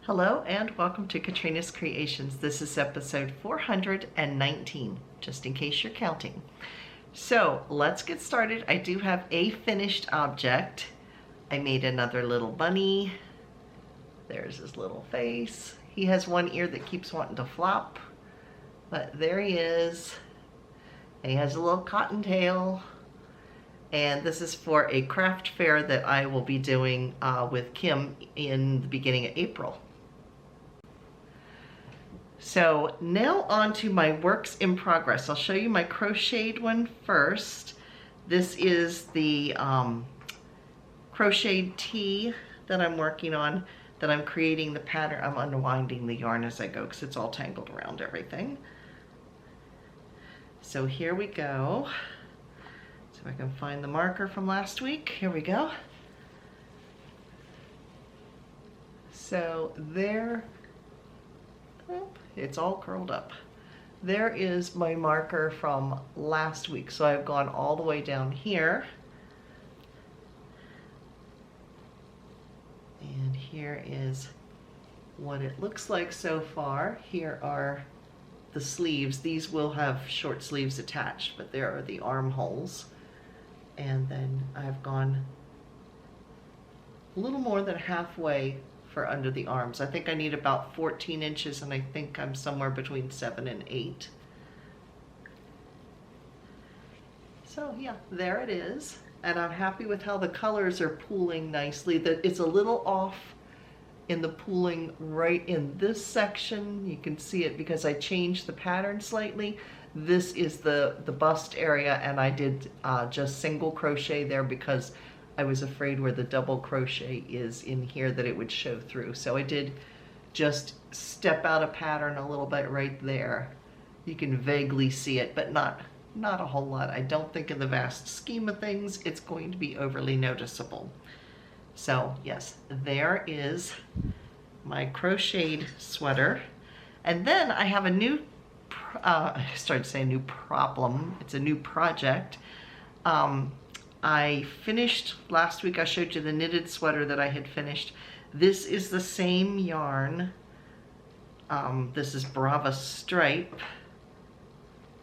Hello and welcome to Katrinas Creations. This is episode 419, just in case you're counting. So let's get started. I do have a finished object. I made another little bunny. There's his little face. He has one ear that keeps wanting to flop, but there he is. And he has a little cottontail. And this is for a craft fair that I will be doing with Kim in the beginning of April. So now on to my works in progress. I'll show you my crocheted one first. This is the crocheted tee that I'm working on, that I'm creating the pattern. I'm unwinding the yarn as I go because it's all tangled around everything. So here we go. So if I can find the marker from last week. Here we go. So there, oh, it's all curled up. There is my marker from last week. So I've gone all the way down here. And here is what it looks like so far. Here are the sleeves. These will have short sleeves attached, but there are the armholes. And then I've gone a little more than halfway for under the arms. I think I need about 14 inches, and I think I'm somewhere between 7 and 8. So yeah, there it is. And I'm happy with how the colors are pooling nicely. That it's a little off in the pooling right in this section. You can see it because I changed the pattern slightly. This is the bust area, and I did just single crochet there because I was afraid where the double crochet is in here that it would show through. So I did just step out a pattern a little bit right there. You can vaguely see it, but not a whole lot. I don't think in the vast scheme of things it's going to be overly noticeable. So yes, there is my crocheted sweater. And then I have a new, I started saying new problem. It's a new project. I finished last week. I showed you the knitted sweater that I had finished. This is the same yarn. This is Brava Stripe.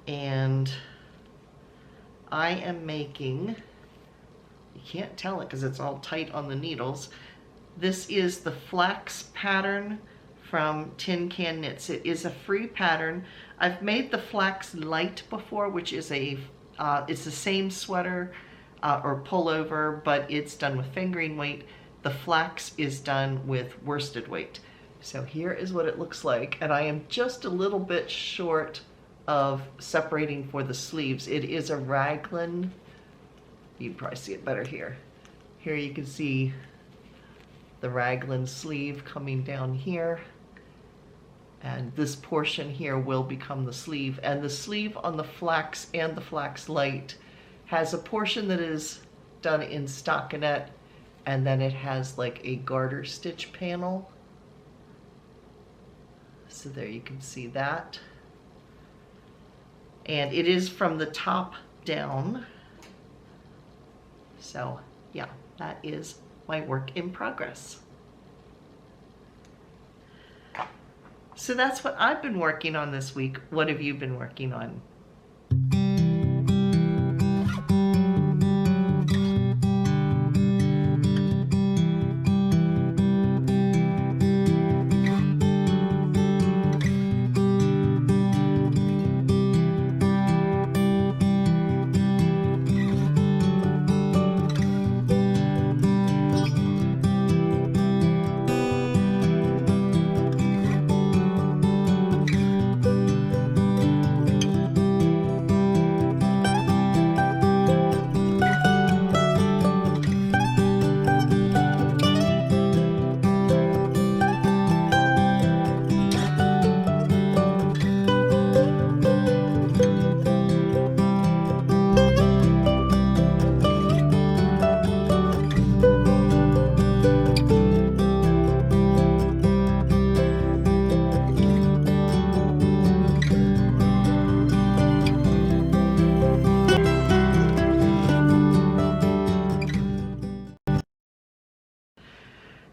And I am making, you can't tell it because it's all tight on the needles. This is the flax pattern from Tin Can Knits. It is a free pattern. I've made the flax light before, which is it's the same sweater or pullover, but it's done with fingering weight. The flax is done with worsted weight. So here is what it looks like, and I am just a little bit short of separating for the sleeves. It is a raglan. You can probably see it better here. Here you can see the raglan sleeve coming down here. And this portion here will become the sleeve. And the sleeve on the flax and the flax light has a portion that is done in stockinette, and then it has like a garter stitch panel. So there you can see that. And it is from the top down. So yeah, that is my work in progress. So that's what I've been working on this week. What have you been working on?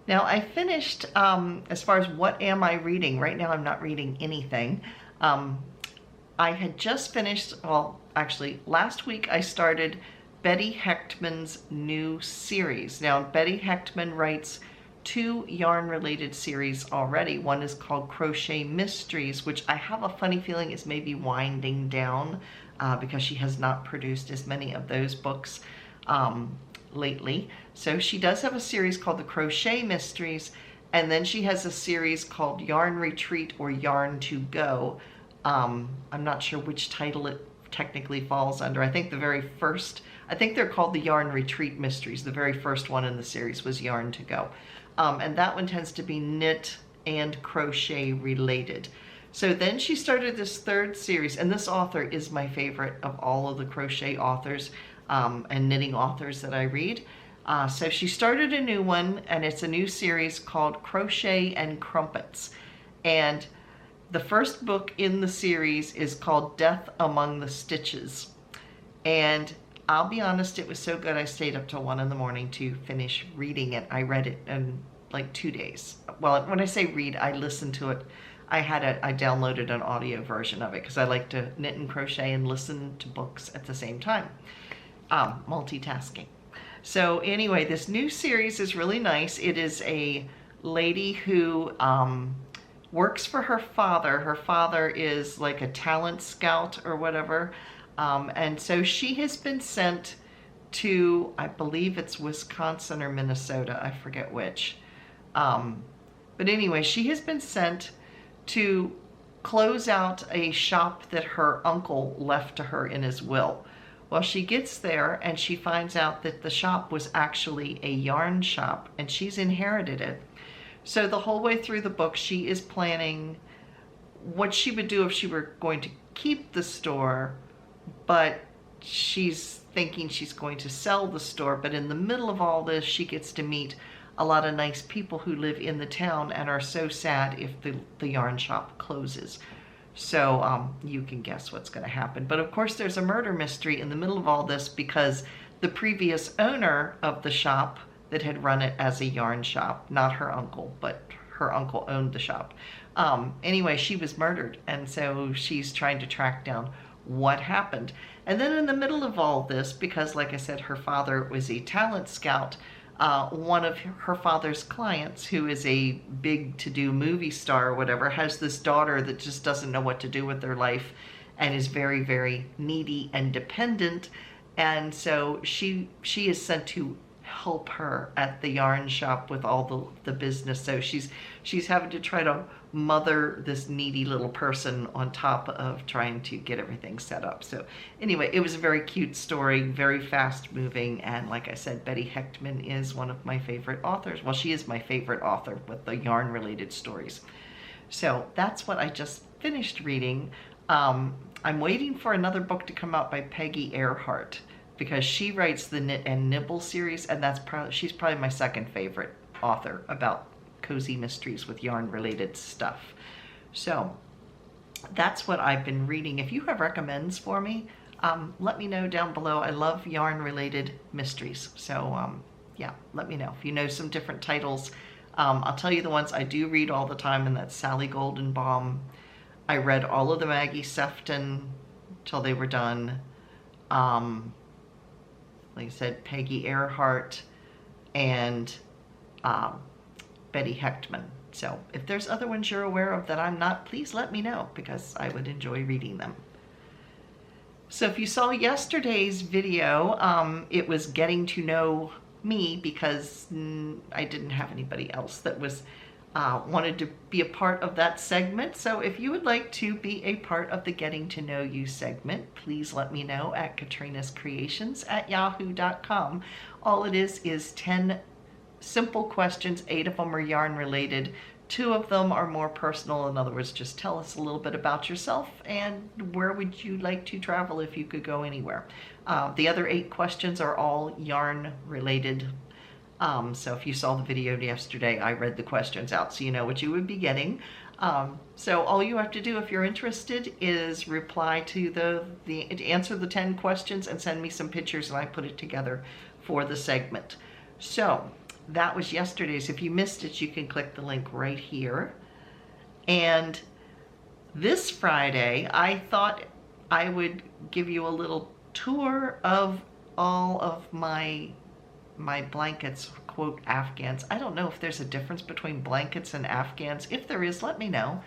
Now I finished, as far as what am I reading, right now I'm not reading anything. I had just finished, well, actually last week I started Betty Hechtman's new series. Now Betty Hechtman writes 2 yarn-related series already. One is called Crochet Mysteries, which I have a funny feeling is maybe winding down because she has not produced as many of those books lately. So she does have a series called the Crochet Mysteries, and then she has a series called Yarn Retreat or Yarn to Go. I'm not sure which title it technically falls under. I think the very first, I think they're called the Yarn Retreat Mysteries. The very first one in the series was Yarn to Go. And that one tends to be knit and crochet related. So then she started this 3rd series, and this author is my favorite of all of the crochet authors and knitting authors that I read. So she started a new one, and it's a new series called Crochet and Crumpets. And the first book in the series is called Death Among the Stitches. And I'll be honest, it was so good I stayed up till 1 in the morning to finish reading it. I read it in like 2 days. Well, when I say read, I listened to it. I downloaded an audio version of it because I like to knit and crochet and listen to books at the same time. Multitasking. So anyway, this new series is really nice. It is a lady who works for her father. Her father is like a talent scout or whatever. And so she has been sent to, I believe it's Wisconsin or Minnesota, I forget which. But anyway, she has been sent to close out a shop that her uncle left to her in his will. Well, she gets there and she finds out that the shop was actually a yarn shop and she's inherited it. So the whole way through the book, she is planning what she would do if she were going to keep the store, but she's thinking she's going to sell the store. But in the middle of all this, she gets to meet a lot of nice people who live in the town and are so sad if the yarn shop closes. So you can guess what's going to happen. But of course, there's a murder mystery in the middle of all this because the previous owner of the shop that had run it as a yarn shop, not her uncle, but her uncle owned the shop. Anyway, she was murdered, and so she's trying to track down what happened. And then in the middle of all this, because like I said, her father was a talent scout, one of her father's clients, who is a big to-do movie star or whatever, has this daughter that just doesn't know what to do with their life and is very, very needy and dependent. And so she is sent to help her at the yarn shop with all the business. So she's having to try to mother this needy little person on top of trying to get everything set up. So anyway, it was a very cute story, very fast moving, and like I said, Betty Hechtman is one of my favorite authors. Well, she is my favorite author with the yarn related stories. So that's what I just finished reading. I'm waiting for another book to come out by Peggy Earhart, because she writes the Knit and Nibble series, and she's probably my second favorite author about cozy mysteries with yarn related stuff. So that's what I've been reading. If you have recommends for me, let me know down below. I love yarn related mysteries. So yeah, let me know. If you know some different titles, I'll tell you the ones I do read all the time, and that's Sally Goldenbaum. I read all of the Maggie Sefton till they were done. Like I said, Peggy Earhart and Betty Hechtman. So if there's other ones you're aware of that I'm not, please let me know, because I would enjoy reading them. So if you saw yesterday's video, it was getting to know me, because I didn't have anybody else that was wanted to be a part of that segment. So if you would like to be a part of the Getting to Know You segment, please let me know at KatrinasCreations@yahoo.com. All it is 10 simple questions. 8 of them are yarn related. 2 of them are more personal. In other words, just tell us a little bit about yourself and where would you like to travel if you could go anywhere. The other 8 questions are all yarn related. So if you saw the video yesterday, I read the questions out so you know what you would be getting. So all you have to do if you're interested is reply to answer the 10 questions and send me some pictures, and I put it together for the segment. So that was yesterday's. If you missed it, you can click the link right here. And this Friday, I thought I would give you a little tour of all of my blankets, quote, Afghans. I don't know if there's a difference between blankets and Afghans. If there is, let me know.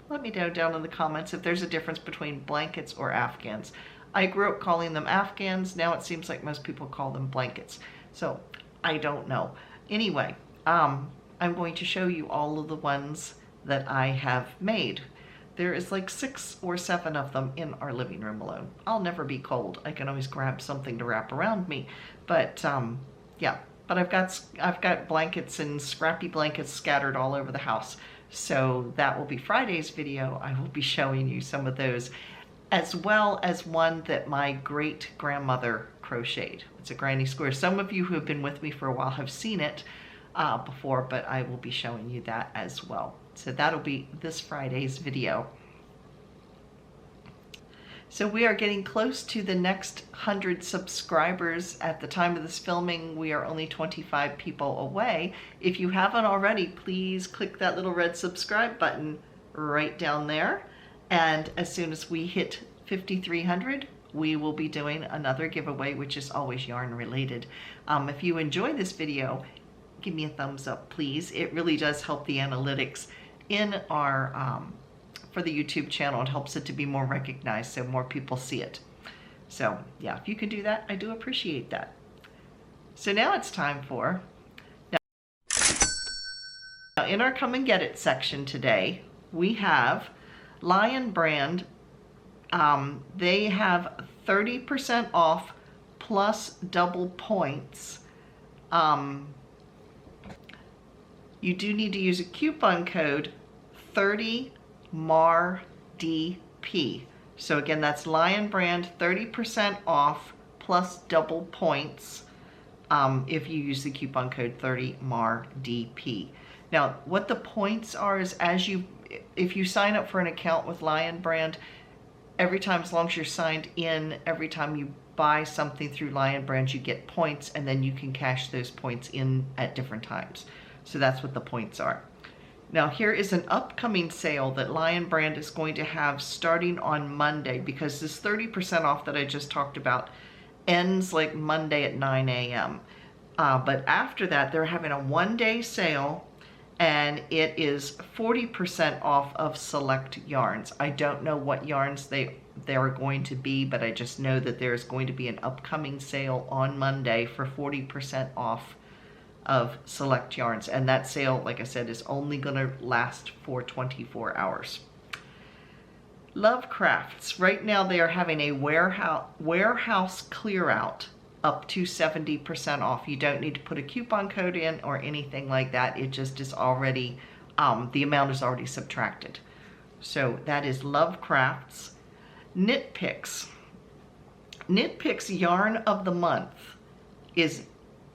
Let me know down in the comments if there's a difference between blankets or Afghans. I grew up calling them Afghans. Now it seems like most people call them blankets. So I don't know. Anyway, I'm going to show you all of the ones that I have made. There is like 6 or 7 of them in our living room alone. I'll never be cold. I can always grab something to wrap around me. But yeah, but I've got blankets and scrappy blankets scattered all over the house. So that will be Friday's video. I will be showing you some of those, as well as one that my great grandmother crocheted. It's a granny square. Some of you who have been with me for a while have seen it before, but I will be showing you that as well. So that'll be this Friday's video. So we are getting close to the next 100 subscribers. At the time of this filming, we are only 25 people away. If you haven't already, please click that little red subscribe button right down there. And as soon as we hit 5,300, we will be doing another giveaway, which is always yarn related. If you enjoy this video, give me a thumbs up, please. It really does help the analytics in our for the YouTube channel. It helps it to be more recognized so more people see it. So yeah, if you can do that, I do appreciate that. So now it's time for, now in our Come and Get It section today, we have Lion Brand. They have 30% off plus double points. You do need to use a coupon code 30MARDP. So again, that's Lion Brand, 30% off plus double points if you use the coupon code 30MARDP. Now, what the points are is if you sign up for an account with Lion Brand, every time, as long as you're signed in, every time you buy something through Lion Brand, you get points, and then you can cash those points in at different times. So that's what the points are. Now here is an upcoming sale that Lion Brand is going to have starting on Monday, because this 30% off that I just talked about ends like Monday at 9 a.m. But after that, they're having a one-day sale, and it is 40% off of select yarns. I don't know what yarns they are going to be, but I just know that there's going to be an upcoming sale on Monday for 40% off of select yarns, and that sale, like I said, is only going to last for 24 hours. Lovecrafts, right now they are having a warehouse clear out up to 70% off. You don't need to put a coupon code in or anything like that. It just is already, the amount is already subtracted. So that is Lovecrafts. Knit Picks. Knit Picks yarn of the month is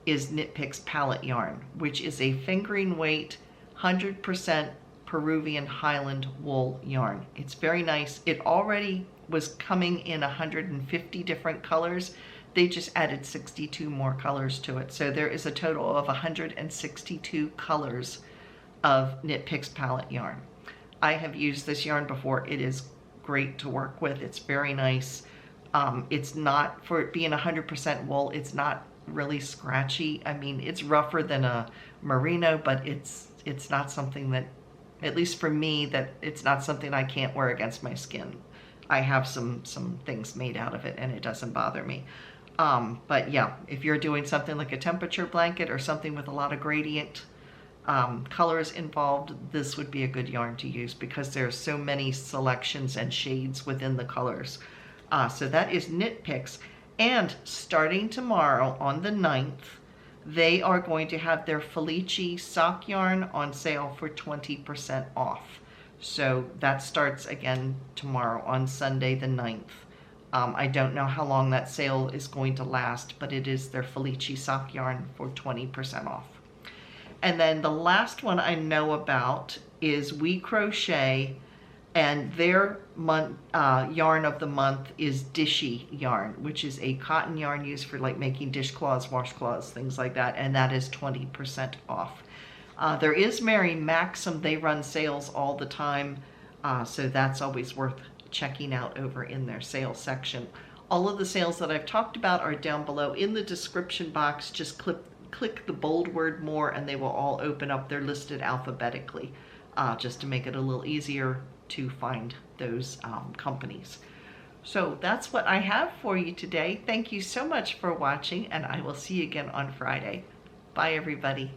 Knit Picks palette yarn, which is a fingering weight 100% Peruvian Highland wool yarn. It's very nice. It already was coming in 150 different colors. They just added 62 more colors to it. So there is a total of 162 colors of Knit Picks palette yarn. I have used this yarn before. It is great to work with. It's very nice. It's not, for it being 100% wool, it's not really scratchy. I mean, it's rougher than a merino, but it's not something that, at least for me, that it's not something I can't wear against my skin. I have some things made out of it, and it doesn't bother me. But yeah, if you're doing something like a temperature blanket or something with a lot of gradient colors involved, this would be a good yarn to use, because there's so many selections and shades within the colors. So that is Knit Picks. And starting tomorrow on the 9th, they are going to have their Felici sock yarn on sale for 20% off. So that starts again tomorrow on Sunday the 9th. I don't know how long that sale is going to last, but it is their Felici sock yarn for 20% off. And then the last one I know about is We Crochet And their yarn of the month is Dishy yarn, which is a cotton yarn used for like making dishcloths, washcloths, things like that, and that is 20% off. There is Mary Maxim. They run sales all the time, so that's always worth checking out over in their sales section. All of the sales that I've talked about are down below in the description box. Just click the bold word more and they will all open up. They're listed alphabetically, just to make it a little easier to find those companies. So that's what I have for you today. Thank you so much for watching, and I will see you again on Friday. Bye, everybody.